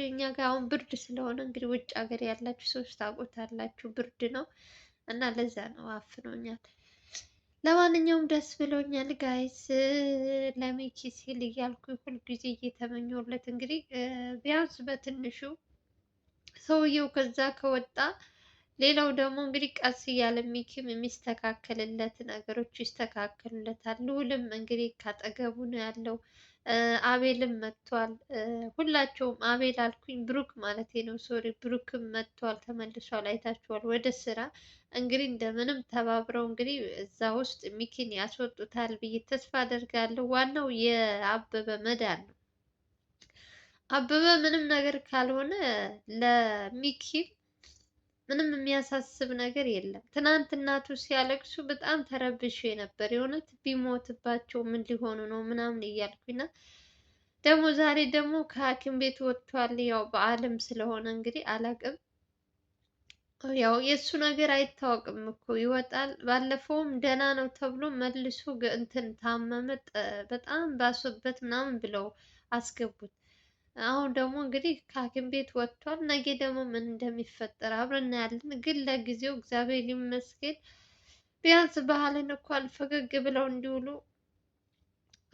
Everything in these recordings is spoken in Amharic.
እኛ ጋር አሁን ብርድ ስለሆነ እንግዲህ ውጭ ሀገር ያላችሁ ሰዎች ታውቁታላችሁ፣ ብርድ ነው እና ለዛ ነው አፍኖኛል። ለማንኛውም ደስ ብሎኛል ጋይስ ለሚኪ ሲል እያልኩ ሁልጊዜ እየተመኘሁለት እንግዲህ ቢያንስ በትንሹ ሰውየው ከዛ ከወጣ ሌላው ደግሞ እንግዲህ ቀስ እያለ ሚኪም የሚስተካከልለት ነገሮች ይስተካከሉለታል። ልዑልም እንግዲህ ካጠገቡ ነው ያለው። አቤልም መጥቷል። ሁላቸውም አቤል አልኩኝ ብሩክ ማለቴ ነው፣ ሶሪ ብሩክም መጥቷል፣ ተመልሷል። አይታችኋል ወደ ስራ እንግዲህ እንደምንም ተባብረው እንግዲህ እዛ ውስጥ ሚኪን ያስወጡታል ብዬ ተስፋ አደርጋለሁ። ዋናው የአበበ መዳን ነው። አበበ ምንም ነገር ካልሆነ ለሚኪ ምንም የሚያሳስብ ነገር የለም። ትናንት እናቱ ሲያለቅሱ በጣም ተረብሼ ነበር። የእውነት ቢሞትባቸው ምን ሊሆኑ ነው ምናምን እያልኩና ደግሞ ዛሬ ደግሞ ከሐኪም ቤት ወጥቷል። ያው በዓልም ስለሆነ እንግዲህ አላቅም። ያው የእሱ ነገር አይታወቅም እኮ ይወጣል። ባለፈውም ደህና ነው ተብሎ መልሶ እንትን ታመመ፣ በጣም ባሶበት ምናምን ብለው አስገቡት። አሁን ደግሞ እንግዲህ ከሐኪም ቤት ወጥቷል። ነገ ደግሞ ምን እንደሚፈጠር አብረን እናያለን። ግን ለጊዜው እግዚአብሔር ይመስገን ቢያንስ ባህልን እንኳን ፈገግ ብለው እንዲውሉ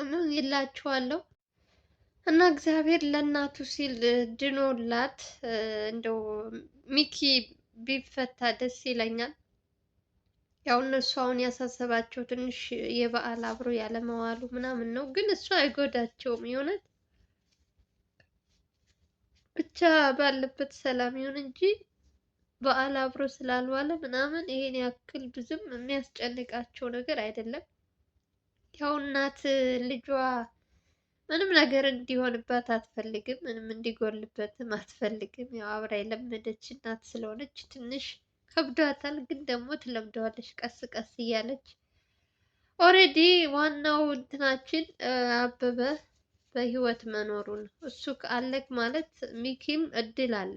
ምን ይላችኋለሁ። እና እግዚአብሔር ለእናቱ ሲል ድኖላት እንደው ሚኪ ቢፈታ ደስ ይለኛል። ያው እነሱ አሁን ያሳሰባቸው ትንሽ የበዓል አብሮ ያለመዋሉ ምናምን ነው። ግን እሱ አይጎዳቸውም የእውነት ብቻ ባለበት ሰላም ይሁን እንጂ በዓል አብሮ ስላልዋለ ምናምን ይሄን ያክል ብዙም የሚያስጨንቃቸው ነገር አይደለም። ያው እናት ልጇ ምንም ነገር እንዲሆንባት አትፈልግም፣ ምንም እንዲጎልበትም አትፈልግም። ያው አብራ የለመደች እናት ስለሆነች ትንሽ ከብዷታል፣ ግን ደግሞ ትለምደዋለች ቀስ ቀስ እያለች። ኦሬዲ ዋናው እንትናችን አበበ በህይወት መኖሩ ነው። እሱ አለክ ማለት ሚኪም እድል አለ።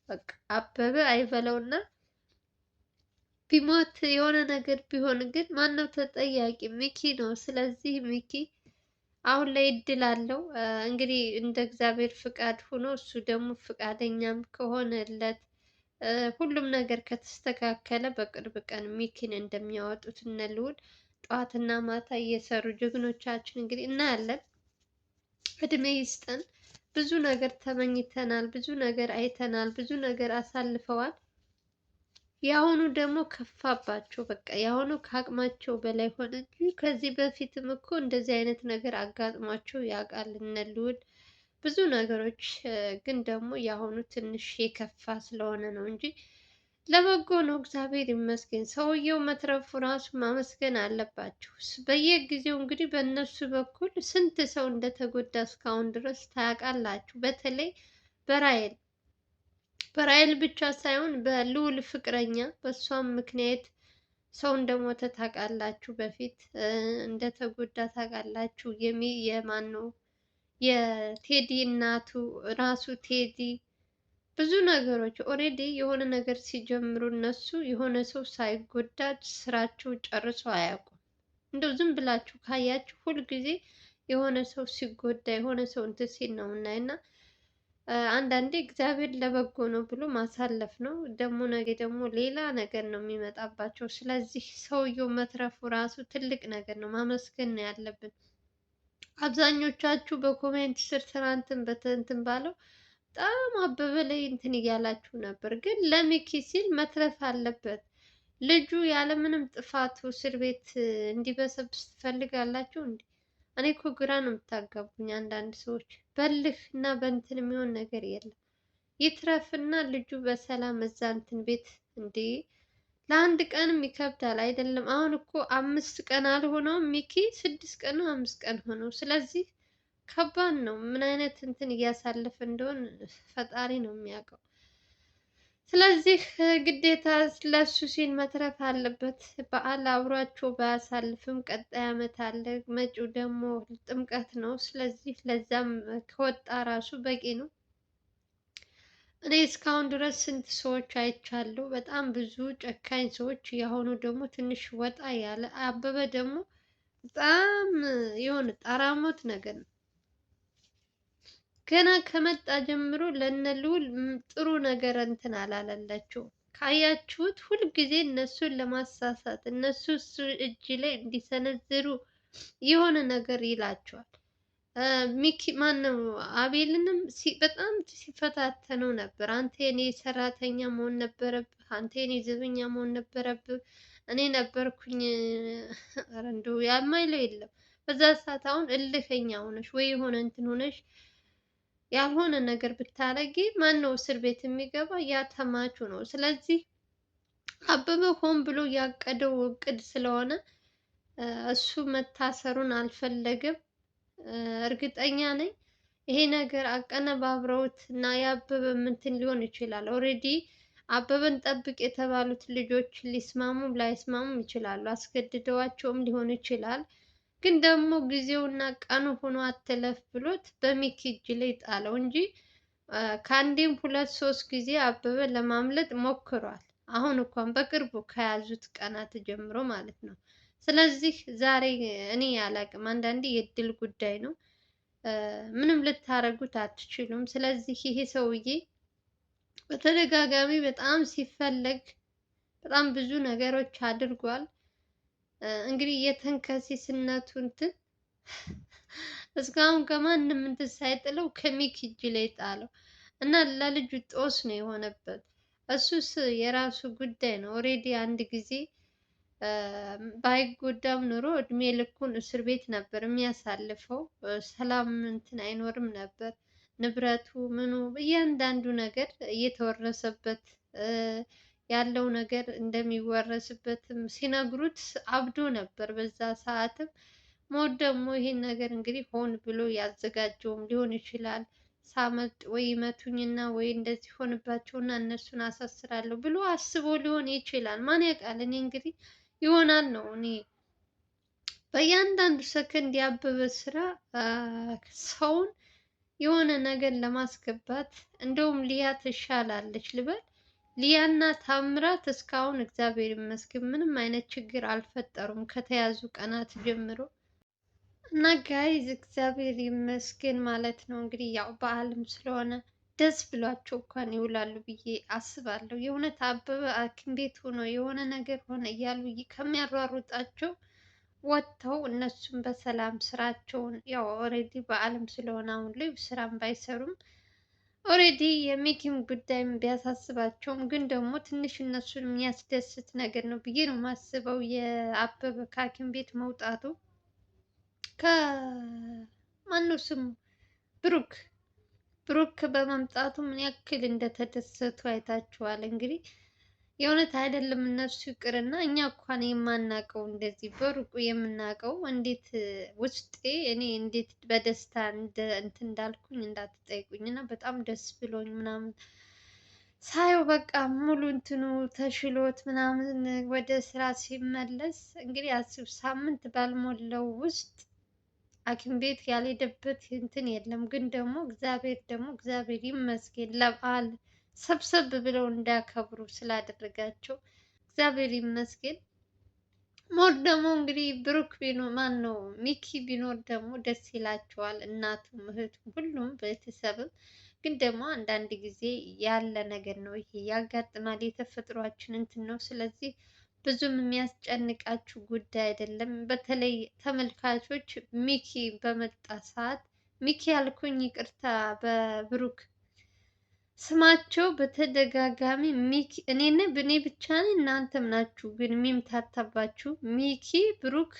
በቃ አበበ አይበለውና ቢሞት የሆነ ነገር ቢሆን ግን ማነው ተጠያቂ? ሚኪ ነው። ስለዚህ ሚኪ አሁን ላይ እድል አለው። እንግዲህ እንደ እግዚአብሔር ፍቃድ ሆኖ እሱ ደግሞ ፍቃደኛም ከሆነለት ሁሉም ነገር ከተስተካከለ በቅርብ ቀን ሚኪን እንደሚያወጡት እነ ልዑል ጠዋትና ማታ እየሰሩ ጀግኖቻችን እንግዲህ እናያለን። እድሜ ይስጠን። ብዙ ነገር ተመኝተናል፣ ብዙ ነገር አይተናል፣ ብዙ ነገር አሳልፈዋል። የአሁኑ ደግሞ ከፋባቸው። በቃ የአሁኑ ከአቅማቸው በላይ ሆነ እንጂ ከዚህ በፊትም እኮ እንደዚህ አይነት ነገር አጋጥሟቸው ያውቃል እነ ልዑል ብዙ ነገሮች። ግን ደግሞ የአሁኑ ትንሽ የከፋ ስለሆነ ነው እንጂ ለበጎ ነው። እግዚአብሔር ይመስገን። ሰውየው መትረፉ ራሱ ማመስገን አለባቸው። በየጊዜው እንግዲህ በእነሱ በኩል ስንት ሰው እንደተጎዳ እስካሁን ድረስ ታውቃላችሁ። በተለይ በራይል ብቻ ሳይሆን በልዑል ፍቅረኛ በእሷም ምክንያት ሰው እንደሞተ ታውቃላችሁ። በፊት እንደተጎዳ ታውቃላችሁ። የማን ነው የቴዲ እናቱ ራሱ ቴዲ ብዙ ነገሮች ኦሬዲ የሆነ ነገር ሲጀምሩ እነሱ የሆነ ሰው ሳይጎዳ ስራቸው ጨርሰው አያውቁም። እንደው ዝም ብላችሁ ካያችሁ ሁልጊዜ የሆነ ሰው ሲጎዳ የሆነ ሰው እንትን ሲል ነው እናይና አንዳንዴ እግዚአብሔር ለበጎ ነው ብሎ ማሳለፍ ነው። ደግሞ ነገ ደግሞ ሌላ ነገር ነው የሚመጣባቸው። ስለዚህ ሰውየው መትረፉ ራሱ ትልቅ ነገር ነው፣ ማመስገን ነው ያለብን። አብዛኞቻችሁ በኮሜንት ስር ትናንትን በትንትን ባለው በጣም አበበ ላይ እንትን እያላችሁ ነበር። ግን ለሚኪ ሲል መትረፍ አለበት። ልጁ ያለምንም ጥፋቱ እስር ቤት እንዲበሰብስ ትፈልጋላችሁ እንዴ? እኔ እኮ ግራ ነው የምታጋቡኝ አንዳንድ ሰዎች። በልህ እና በእንትን የሚሆን ነገር የለም። ይትረፍና ልጁ በሰላም እዛ እንትን ቤት እንዴ ለአንድ ቀንም ይከብዳል አይደለም። አሁን እኮ 5 ቀን አልሆነውም ሚኪ 6 ቀን ነው 5 ቀን ሆነው። ስለዚህ ከባድ ነው። ምን አይነት እንትን እያሳለፈ እንደሆን ፈጣሪ ነው የሚያውቀው። ስለዚህ ግዴታ ለሱ ሲል መትረፍ አለበት። በዓል አብሯቸው ባያሳልፍም ቀጣይ ዓመት አለ። መጪው ደግሞ ጥምቀት ነው። ስለዚህ ለዛም ከወጣ ራሱ በቂ ነው። እኔ እስካሁን ድረስ ስንት ሰዎች አይቻለሁ። በጣም ብዙ ጨካኝ ሰዎች። የአሁኑ ደግሞ ትንሽ ወጣ ያለ አበበ ደግሞ በጣም የሆነ ጣራሞት ነገር ነው። ገና ከመጣ ጀምሮ ለነ ልዑል ጥሩ ነገር እንትን አላለላቸውም። ካያችሁት ሁልጊዜ እነሱን ለማሳሳት እነሱ እሱ እጅ ላይ እንዲሰነዝሩ የሆነ ነገር ይላቸዋል። ሚኪ ማነው አቤልንም በጣም ሲፈታተነው ነበር። አንተ የኔ ሰራተኛ መሆን ነበረብህ፣ አንተ የኔ ዘበኛ መሆን ነበረብህ፣ እኔ ነበርኩኝ። ኧረ እንደው ያማይለው የለም። በዛ ሰዓት አሁን እልከኛ ሆነሽ ወይ የሆነ እንትን ሆነሽ ያልሆነ ነገር ብታረጊ ማን ነው እስር ቤት የሚገባ? ያ ተማቹ ነው። ስለዚህ አበበ ሆን ብሎ ያቀደው እቅድ ስለሆነ እሱ መታሰሩን አልፈለገም። እርግጠኛ ነኝ ይሄ ነገር አቀነባብረውት እና የአበበ እንትን ሊሆን ይችላል። ኦልሬዲ አበበን ጠብቅ የተባሉት ልጆች ሊስማሙም ላይስማሙም ይችላሉ። አስገድደዋቸውም ሊሆን ይችላል። ግን ደግሞ ጊዜውና ቀኑ ሆኖ አትለፍ ብሎት በሚኪ እጅ ላይ ጣለው እንጂ ከአንዴም ሁለት ሶስት ጊዜ አበበ ለማምለጥ ሞክሯል። አሁን እንኳን በቅርቡ ከያዙት ቀናት ጀምሮ ማለት ነው። ስለዚህ ዛሬ እኔ አላቅም፣ አንዳንዴ የእድል ጉዳይ ነው። ምንም ልታረጉት አትችሉም። ስለዚህ ይሄ ሰውዬ በተደጋጋሚ በጣም ሲፈለግ በጣም ብዙ ነገሮች አድርጓል። እንግዲህ የተንከሲስነቱ እንትን እስካሁን ከማንም እንትን ሳይጥለው ከሚኪ እጅ ላይ ጣለው እና ለልጁ ጦስ ነው የሆነበት። እሱስ የራሱ ጉዳይ ነው። ኦልሬዲ አንድ ጊዜ ባይጎዳም ኑሮ እድሜ ልኩን እስር ቤት ነበር የሚያሳልፈው። ሰላም እንትን አይኖርም ነበር። ንብረቱ ምኑ እያንዳንዱ ነገር እየተወረሰበት ያለው ነገር እንደሚወረስበትም ሲነግሩት አብዶ ነበር። በዛ ሰዓትም ሞት ደግሞ ይሄን ነገር እንግዲህ ሆን ብሎ ያዘጋጀውም ሊሆን ይችላል። ሳመልጥ ወይ ይመቱኝና ወይ እንደዚህ ሆንባቸውና እነሱን አሳስራለሁ ብሎ አስቦ ሊሆን ይችላል። ማን ያውቃል? እኔ እንግዲህ ይሆናል ነው። እኔ በእያንዳንዱ ሰከንድ ያበበ ስራ ሰውን የሆነ ነገር ለማስገባት እንደውም ሊያ ትሻላለች ልበል። ሊያና ታምራት እስካሁን እግዚአብሔር ይመስገን ምንም አይነት ችግር አልፈጠሩም ከተያዙ ቀናት ጀምሮ እና ጋይዝ እግዚአብሔር ይመስገን ማለት ነው። እንግዲህ ያው በዓልም ስለሆነ ደስ ብሏቸው እንኳን ይውላሉ ብዬ አስባለሁ። የእውነት አበበ ሐኪም ቤት ሆኖ የሆነ ነገር ሆነ እያሉ ከሚያሯሩጣቸው ወጥተው እነሱም በሰላም ስራቸውን ያው ኦልሬዲ በዓልም ስለሆነ አሁን ላይ ስራም ባይሰሩም ኦልሬዲ የሚኪም ጉዳይም ቢያሳስባቸውም ግን ደግሞ ትንሽ እነሱን የሚያስደስት ነገር ነው ብዬ ነው የማስበው። የአበበ ከሐኪም ቤት መውጣቱ ከማነው ስሙ ብሩክ በመምጣቱ ምን ያክል እንደተደሰቱ አይታችኋል። እንግዲህ የእውነት አይደለም እነሱ ይቅርና እኛ እንኳን የማናውቀው እንደዚህ በሩቁ የምናውቀው እንዴት ውስጤ እኔ እንዴት በደስታ እንትን እንዳልኩኝ እንዳትጠይቁኝ እና በጣም ደስ ብሎኝ ምናምን ሳየው በቃ ሙሉ እንትኑ ተሽሎት ምናምን ወደ ስራ ሲመለስ እንግዲህ አስብ ሳምንት ባልሞላው ውስጥ ሐኪም ቤት ያልሄደበት እንትን የለም። ግን ደግሞ እግዚአብሔር ይመስገን ለበዓል ሰብሰብ ብለው እንዲያከብሩ ስላደረጋቸው እግዚአብሔር ይመስገን። ሞር ደግሞ እንግዲህ ብሩክ ቢኖር ማን ነው ሚኪ ቢኖር ደግሞ ደስ ይላቸዋል። እናቱም እህቱም ሁሉም ቤተሰብም። ግን ደግሞ አንዳንድ ጊዜ ያለ ነገር ነው ይሄ ያጋጥማል። የተፈጥሯችን እንትን ነው። ስለዚህ ብዙም የሚያስጨንቃችሁ ጉዳይ አይደለም። በተለይ ተመልካቾች ሚኪ በመጣ ሰዓት ሚኪ ያልኩኝ ይቅርታ፣ በብሩክ ስማቸው በተደጋጋሚ ሚኪ እኔ ብቻ ነኝ እናንተም ናችሁ ግን የሚምታታባችሁ። ሚኪ ብሩክ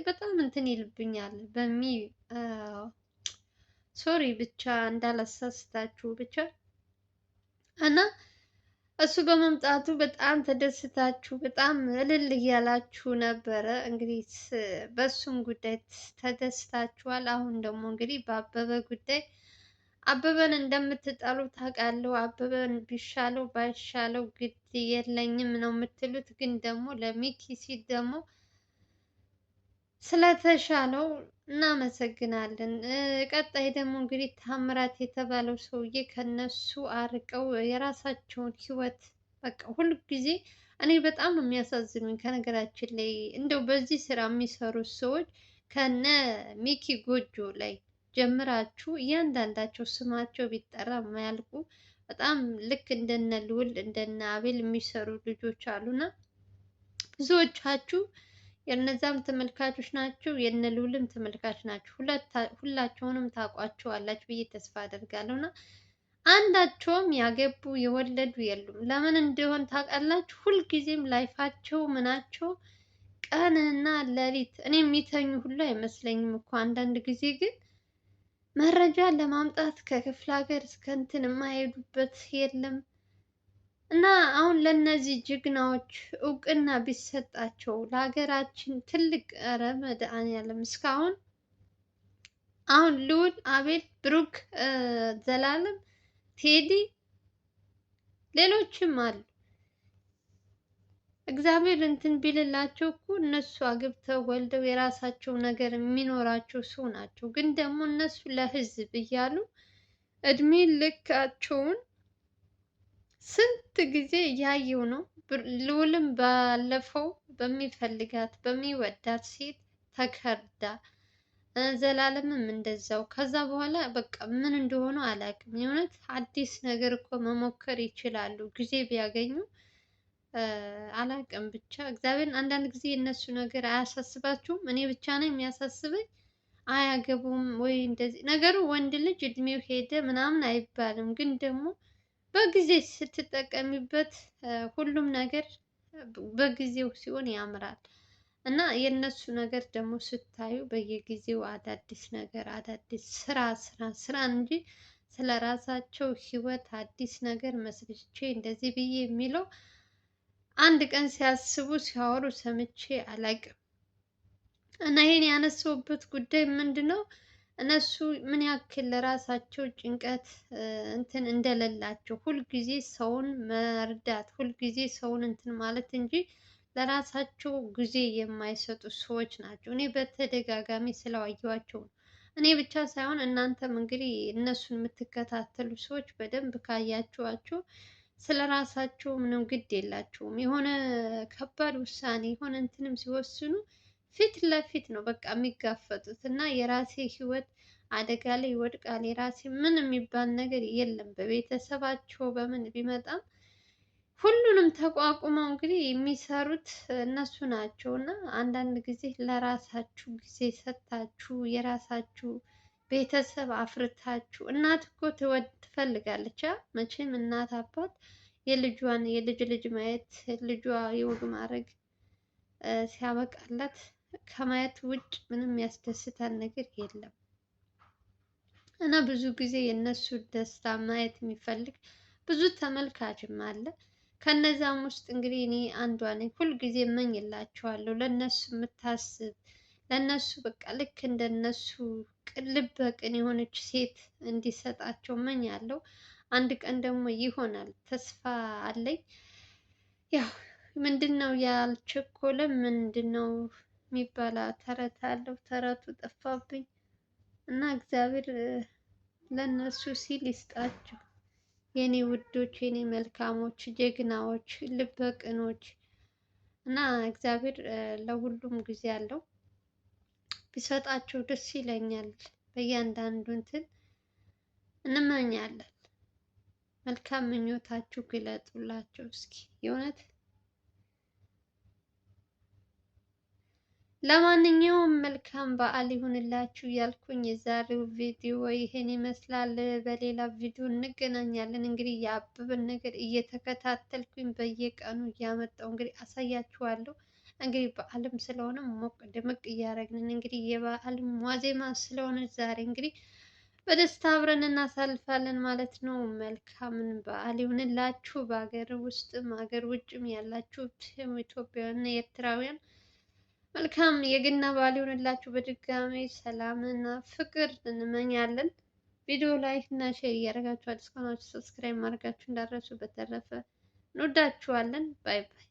በጣም እንትን ይልብኛል ሶሪ ብቻ እንዳላሳስታችሁ ብቻ እና እሱ በመምጣቱ በጣም ተደስታችሁ በጣም እልል እያላችሁ ነበረ። እንግዲህ በእሱም ጉዳይ ተደስታችኋል። አሁን ደግሞ እንግዲህ በአበበ ጉዳይ አበበን እንደምትጠሉ ታውቃለሁ። አበበን ቢሻለው ባይሻለው ግድ የለኝም ነው የምትሉት። ግን ደግሞ ለሚኪ ሲል ደግሞ ስለተሻለው እናመሰግናለን። ቀጣይ ደግሞ እንግዲህ ታምራት የተባለው ሰውዬ ከነሱ አርቀው የራሳቸውን ህይወት በቃ ሁሉ ጊዜ እኔ በጣም የሚያሳዝኑኝ ከነገራችን ላይ እንደው በዚህ ስራ የሚሰሩት ሰዎች ከነ ሚኪ ጎጆ ላይ ጀምራችሁ እያንዳንዳቸው ስማቸው ቢጠራ የማያልቁ በጣም ልክ እንደነ ልዑል እንደነ አቤል የሚሰሩ ልጆች አሉና ብዙዎቻችሁ የእነዛም ተመልካቾች ናቸው፣ የነ ልዑልም ተመልካች ናቸው። ሁላቸውንም ታውቋቸዋላችሁ ብዬ ተስፋ አደርጋለሁ እና አንዳቸውም ያገቡ የወለዱ የሉም። ለምን እንደሆን ታውቃላችሁ? ሁልጊዜም ላይፋቸው ምናቸው ቀንና ሌሊት እኔ የሚተኙ ሁሉ አይመስለኝም እኮ አንዳንድ ጊዜ ግን መረጃ ለማምጣት ከክፍለ ሀገር እስከ እንትን የማይሄዱበት የለም። እና አሁን ለእነዚህ ጀግናዎች እውቅና ቢሰጣቸው ለሀገራችን ትልቅ ኧረ መድኃኒዓለም እስካሁን አሁን ልዑል፣ አቤል፣ ብሩክ፣ ዘላለም፣ ቴዲ ሌሎችም አሉ። እግዚአብሔር እንትን ቢልላቸው እኮ እነሱ አግብተው ወልደው የራሳቸው ነገር የሚኖራቸው ሰው ናቸው። ግን ደግሞ እነሱ ለህዝብ እያሉ እድሜ ልካቸውን ስንት ጊዜ እያየው ነው። ልዑልም ባለፈው በሚፈልጋት በሚወዳት ሴት ተከዳ፣ ዘላለምም እንደዛው። ከዛ በኋላ በቃ ምን እንደሆኑ አላውቅም። የእውነት አዲስ ነገር እኮ መሞከር ይችላሉ ጊዜ ቢያገኙ። አላውቅም ብቻ እግዚአብሔርን አንዳንድ ጊዜ የእነሱ ነገር አያሳስባችሁም? እኔ ብቻ ነው የሚያሳስበኝ። አያገቡም ወይ እንደዚህ ነገሩ። ወንድ ልጅ እድሜው ሄደ ምናምን አይባልም፣ ግን ደግሞ በጊዜ ስትጠቀሚበት ሁሉም ነገር በጊዜው ሲሆን ያምራል። እና የእነሱ ነገር ደግሞ ስታዩ በየጊዜው አዳዲስ ነገር አዳዲስ ስራ ስራ ስራ እንጂ ስለ ራሳቸው ህይወት አዲስ ነገር መስርቼ እንደዚህ ብዬ የሚለው አንድ ቀን ሲያስቡ ሲያወሩ ሰምቼ አላውቅም። እና ይሄን ያነሳሁበት ጉዳይ ምንድን ነው? እነሱ ምን ያክል ለራሳቸው ጭንቀት እንትን እንደሌላቸው ሁልጊዜ ሰውን መርዳት ሁልጊዜ ሰውን እንትን ማለት እንጂ ለራሳቸው ጊዜ የማይሰጡ ሰዎች ናቸው። እኔ በተደጋጋሚ ስላዋየኋቸው ነው። እኔ ብቻ ሳይሆን እናንተም እንግዲህ እነሱን የምትከታተሉ ሰዎች በደንብ ካያችኋቸው ስለ ራሳቸው ምንም ግድ የላቸውም። የሆነ ከባድ ውሳኔ የሆነ እንትንም ሲወስኑ ፊት ለፊት ነው በቃ የሚጋፈጡት እና የራሴ ህይወት አደጋ ላይ ይወድቃል የራሴ ምን የሚባል ነገር የለም። በቤተሰባቸው በምን ቢመጣም ሁሉንም ተቋቁመው እንግዲህ የሚሰሩት እነሱ ናቸው። እና አንዳንድ ጊዜ ለራሳችሁ ጊዜ ሰጥታችሁ የራሳችሁ ቤተሰብ አፍርታችሁ እናት እኮ ትፈልጋለች መቼም እናት አባት የልጇን የልጅ ልጅ ማየት ልጇ የወግ ማድረግ ሲያበቃላት ከማየት ውጭ ምንም ያስደስታል ነገር የለም። እና ብዙ ጊዜ የእነሱ ደስታ ማየት የሚፈልግ ብዙ ተመልካችም አለ። ከነዛም ውስጥ እንግዲህ እኔ አንዷ ነኝ። ሁልጊዜ እመኝላቸዋለሁ ለእነሱ የምታስብ ለእነሱ በቃ ልክ እንደነሱ ልበ ቅን የሆነች ሴት እንዲሰጣቸው እመኛለሁ። አንድ ቀን ደግሞ ይሆናል ተስፋ አለኝ። ያው ምንድን ነው ያልቸኮለ ምንድን ነው የሚባል ተረት አለው። ተረቱ ጠፋብኝ እና እግዚአብሔር ለእነሱ ሲል ይስጣቸው። የኔ ውዶች፣ የኔ መልካሞች፣ ጀግናዎች፣ ልበቅኖች እና እግዚአብሔር ለሁሉም ጊዜ አለው ቢሰጣቸው ደስ ይለኛል። በእያንዳንዱ እንትን እንመኛለን። መልካም ምኞታችሁ ግለጡላቸው እስኪ የእውነት። ለማንኛውም መልካም በዓል ይሁንላችሁ እያልኩኝ የዛሬው ቪዲዮ ይሄን ይመስላል። በሌላ ቪዲዮ እንገናኛለን። እንግዲህ የአበበን ነገር እየተከታተልኩኝ በየቀኑ እያመጣው እንግዲህ አሳያችኋለሁ። እንግዲህ በዓልም ስለሆነ ሞቅ ደመቅ እያደረግን እንግዲህ የበዓልም ዋዜማ ስለሆነ ዛሬ እንግዲህ በደስታ አብረን እናሳልፋለን ማለት ነው። መልካምን በዓል ይሁንላችሁ። በሀገር ውስጥም ሀገር ውጭም ያላችሁ ኢትዮጵያውያንና ኤርትራውያን መልካም የገና በዓል ይሁንላችሁ። በድጋሚ ሰላምና ፍቅር እንመኛለን። ቪዲዮ ላይክ እና ሼር እያደረጋችሁ አዲስ ከሆናችሁ ሰብስክራይብ ማድረጋችሁ እንዳትረሱ። በተረፈ እንወዳችኋለን። ባይ ባይ።